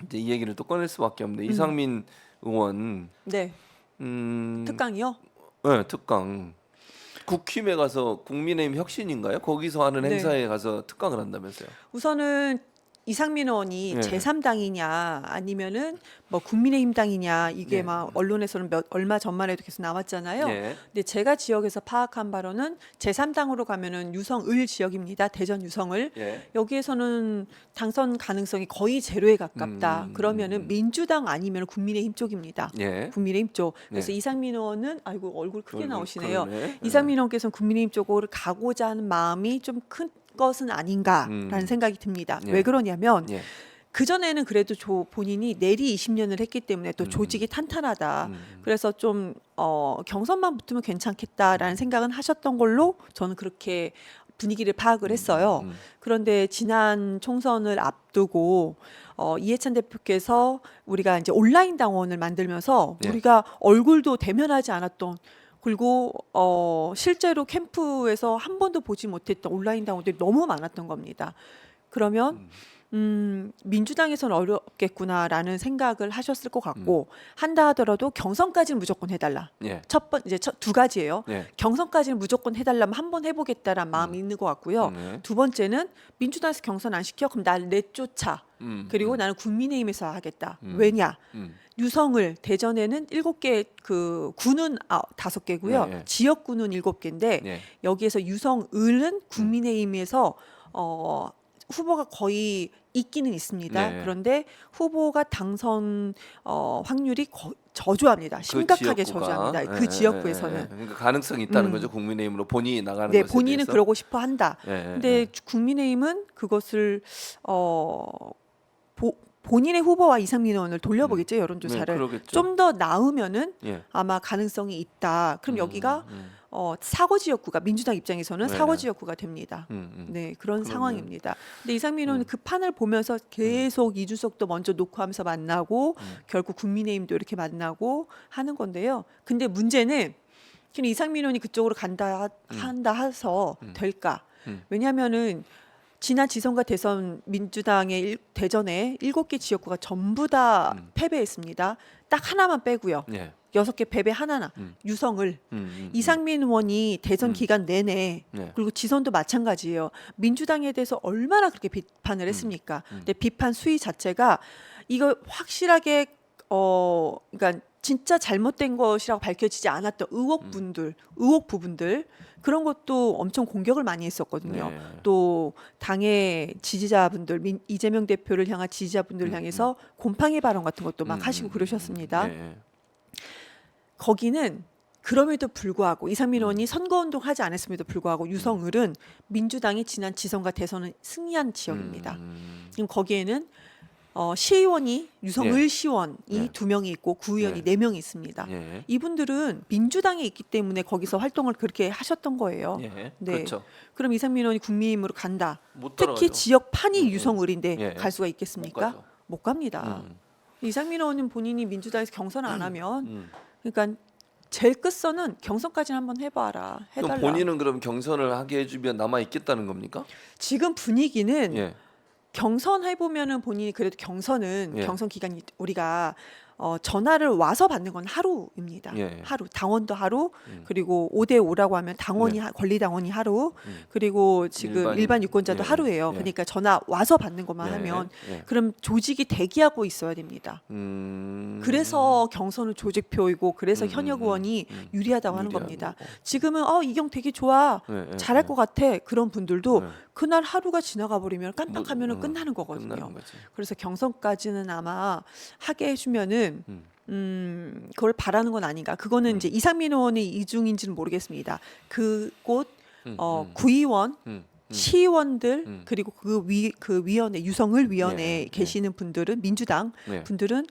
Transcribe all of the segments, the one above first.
이제 이 얘기를 또 꺼낼 수밖에 없는데 이상민 의원 네. 특강이요? 네, 특강 국힘에 가서 국민의힘 혁신인가요? 거기서 하는 네. 행사에 가서 특강을 한다면서요? 우선은 이상민 의원이 예. 제3당이냐 아니면은 뭐 국민의힘 당이냐 이게 예. 막 언론에서는 얼마 전만 해도 계속 나왔잖아요. 예. 근데 제가 지역에서 파악한 바로는 제3당으로 가면은 유성을 지역입니다. 대전 유성을. 예. 여기에서는 당선 가능성이 거의 제로에 가깝다. 그러면은 민주당 아니면 국민의힘 쪽입니다. 예. 국민의힘 쪽. 그래서 예. 이상민 의원은 아이고 얼굴 크게 나오시네요. 그러네. 이상민 의원께서는 국민의힘 쪽으로 가고자 하는 마음이 좀 큰 것은 아닌가라는 생각이 듭니다. 예. 왜 그러냐면 예. 그전에는 그래도 본인이 내리 20년을 했기 때문에 또 조직이 탄탄하다. 그래서 좀 경선만 붙으면 괜찮겠다라는 생각은 하셨던 걸로 저는 그렇게 분위기를 파악을 했어요. 그런데 지난 총선을 앞두고 이해찬 대표께서 우리가 이제 온라인 당원을 만들면서 예. 우리가 얼굴도 대면하지 않았던 그리고 실제로 캠프에서 한 번도 보지 못했던 온라인 당원들이 너무 많았던 겁니다. 그러면 민주당에서는 어렵겠구나라는 생각을 하셨을 것 같고 한다 하더라도 경선까지는 무조건 해달라. 예. 두 가지예요. 예. 경선까지는 무조건 해달라면 한 번 해보겠다라는 마음이 있는 것 같고요. 두 번째는 민주당에서 경선 안 시켜 그럼 날 내쫓아. 그리고 나는 국민의힘에서 하겠다. 왜냐? 유성을 대전에는 7개 그 구는 5개고요. 예, 예. 지역구는 7개인데 예. 여기에서 유성을은 국민의힘에서 후보가 거의 있기는 있습니다. 네. 그런데 후보가 당선 확률이 저조합니다. 심각하게 저조합니다. 그 지역구에서는. 그러니까 가능성이 있다는 거죠. 국민의힘으로 본인이 나가는 네, 것에 본인은 대해서. 그러고 싶어 한다. 예, 근데 국민의힘은 그것을 본인의 후보와 이상민 의원을 돌려보겠죠. 여론조사를. 네, 그러겠죠. 좀 더 나으면은 예. 아마 가능성이 있다. 그럼 여기가 사고 지역구가 민주당 입장에서는 네. 사고 지역구가 됩니다. 네, 그런 상황입니다. 근데 이상민 의원은 그 판을 보면서 계속 이준석도 먼저 녹화하면서 만나고 결국 국민의힘도 이렇게 만나고 하는 건데요. 근데 문제는 그냥 이상민 의원이 그쪽으로 한다 해서 될까? 왜냐하면은 지난 지선과 대선 민주당의 대전에 7개 지역구가 전부 다 패배했습니다. 딱 하나만 빼고요. 예. 6개 패배 하나나 유성을 이상민 의원이 대선 기간 내내 네. 그리고 지선도 마찬가지예요. 민주당에 대해서 얼마나 그렇게 비판을 했습니까? 근데 비판 수위 자체가 이거 확실하게 그러니까 진짜 잘못된 것이라고 밝혀지지 않았던 의혹 부분들 그런 것도 엄청 공격을 많이 했었거든요. 네. 또 당의 지지자분들 이재명 대표를 향한 지지자분들을 향해서 곰팡이 발언 같은 것도 막 하시고 그러셨습니다. 예. 거기는 그럼에도 불구하고 이상민 의원이 선거운동 하지 않았음에도 불구하고 유성을은 민주당이 지난 지선과 대선은 승리한 지역입니다. 그럼 거기에는 시의원이 유성을 예. 시원이 예. 2명이 있고 구의원이 예. 4명이 있습니다. 예. 이분들은 민주당에 있기 때문에 거기서 활동을 그렇게 하셨던 거예요. 예. 네. 그렇죠. 그럼 이상민 의원이 국민의힘으로 간다. 못 특히 따라가죠. 지역판이 유성을인데 예. 갈 수가 못 있겠습니까? 가죠. 못 갑니다. 이상민 의원은 본인이 민주당에서 경선 안 하면 그러니까 제일 끝선은 경선까지는 한번 해봐라. 그럼 해달라. 본인은 그럼 경선을 하게 해주면 남아 있겠다는 겁니까? 지금 분위기는 예. 경선 해보면은 본인이 그래도 경선은 예. 경선 기간이 우리가 전화를 와서 받는 건 하루입니다. 예. 하루 당원도 하루 그리고 5대5라고 하면 당원이 권리당원이 하루 그리고 지금 일반 유권자도 예. 하루예요. 예. 그러니까 전화 와서 받는 것만 예. 하면 예. 그럼 조직이 대기하고 있어야 됩니다. 그래서 경선은 조직표이고 그래서 현역 의원이 유리하다고 하는 유리하고. 겁니다. 지금은 이경 되게 좋아. 예. 잘할 예. 것 같아. 그런 분들도 예. 그날 하루가 지나가 버리면 깜빡하면 뭐, 끝나는 거거든요. 끝나는 거지. 그래서 경선까지는 아마 하게 해주면은 그걸 바라는 건 아닌가. 그거는 이제 이상민 의원의 이중인지는 모르겠습니다. 그곳 구의원, 시의원들 그리고 그 위원회 유성을 위원회에 예, 계시는 분들은 민주당 예. 분들은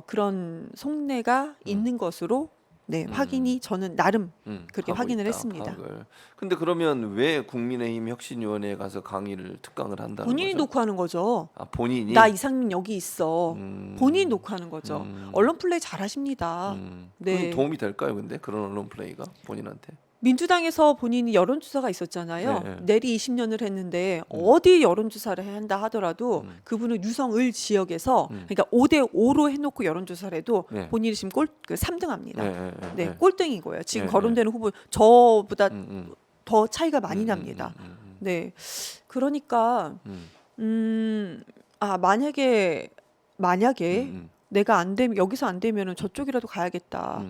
그런 속내가 있는 것으로 네, 확인이 저는 나름 그렇게 하고 확인을 있다, 했습니다. 파악을. 근데 그러면 왜 국민의힘 혁신위원회에 가서 특강을 한다는 본인이 거죠? 녹화하는 거죠. 본인이? 나 이상민 여기 있어. 본인이 녹화하는 거죠. 언론 플레이 잘하십니다. 네. 네. 도움이 될까요, 근데 그런 언론 플레이가 본인한테? 민주당에서 본인이 여론조사가 있었잖아요. 네, 네. 내리 20년을 했는데 어디 여론조사를 한다 하더라도 그분은 유성을 지역에서 그러니까 5대 5로 해놓고 여론조사를 해도 네. 본인이 지금 3등합니다. 네, 네, 네, 네, 네. 꼴등인 거예요. 지금 네, 거론되는 후보 저보다 음. 더 차이가 많이 납니다. 네, 그러니까 만약에 내가 안 되면 여기서 안 되면은 저쪽이라도 가야겠다.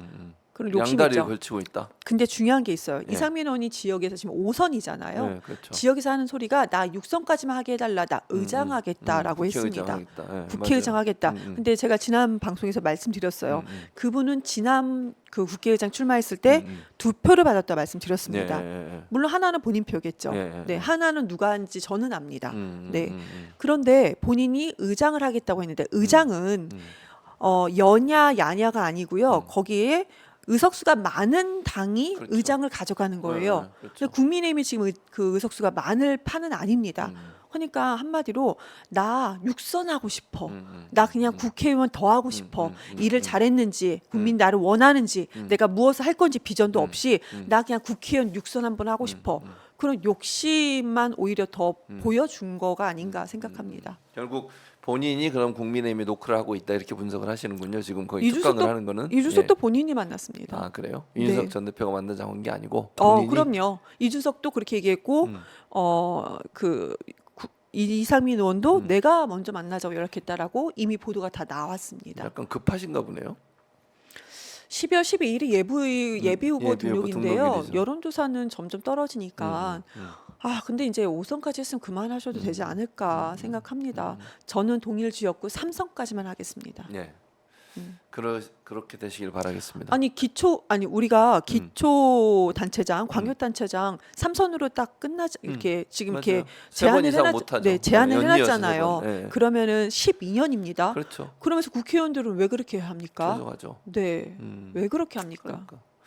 그런 욕심이 양다리를 있죠. 걸치고 있다. 근데 중요한 게 있어요. 네. 이상민 의원이 지역에서 지금 5선이잖아요. 네, 그렇죠. 지역에서 하는 소리가 나 6선까지만 하게 해달라, 나 의장하겠다라고 국회의장 했습니다. 하겠다. 네, 국회의장 맞아요. 하겠다. 근데 제가 지난 방송에서 말씀드렸어요. 그분은 지난 그 국회의장 출마했을 때 2표를 받았다 말씀드렸습니다. 네. 물론 하나는 본인 표겠죠. 네. 네, 하나는 누가 한지 저는 압니다. 네. 음. 그런데 본인이 의장을 하겠다고 했는데 의장은 여냐 야냐가 아니고요. 거기에 의석수가 많은 당이 그렇죠. 의장을 가져가는 거예요. 네, 그렇죠. 근데 국민의힘이 지금 그 의석수가 많을 판은 아닙니다. 그러니까 한마디로 나 육선하고 싶어. 나 그냥 국회의원 더 하고 싶어. 일을 잘했는지 국민 나를 원하는지 내가 무엇을 할 건지 비전도 없이 나 그냥 국회의원 육선 한번 하고 싶어. 그런 욕심만 오히려 더 보여준 거가 아닌가 생각합니다. 결국 본인이 그럼 국민의힘에 노크를 하고 있다 이렇게 분석을 하시는군요. 지금 거의 특강을 하는 거는. 이주석도 본인이 만났습니다. 아 그래요? 네. 윤석 전 대표가 만나자고 한 게 아니고 본인이. 그럼요. 이주석도 그렇게 얘기했고 이상민 의원도 내가 먼저 만나자고 연락했다라고 이미 보도가 다 나왔습니다. 약간 급하신가 보네요. 12월 12일이 예비 후보 예비 후보 등록인데요. 등록일이죠. 여론조사는 점점 떨어지니까 근데 이제 5선까지 했으면 그만하셔도 되지 않을까 생각합니다. 저는 동일 지역구 3선까지만 하겠습니다. 네. 그렇게 되시길 바라겠습니다. 우리가 기초 단체장, 광역 단체장 3선으로 딱 끝나자 이렇게 지금 맞아요. 이렇게 세번 제한을 이상 못하죠. 네, 제한을 연이어서 해놨잖아요. 세 번. 네. 그러면은 12년입니다. 그렇죠. 그러면서 국회의원들은 왜 그렇게 합니까? 죄송하죠. 네, 왜 그렇게 합니까? 그러니까.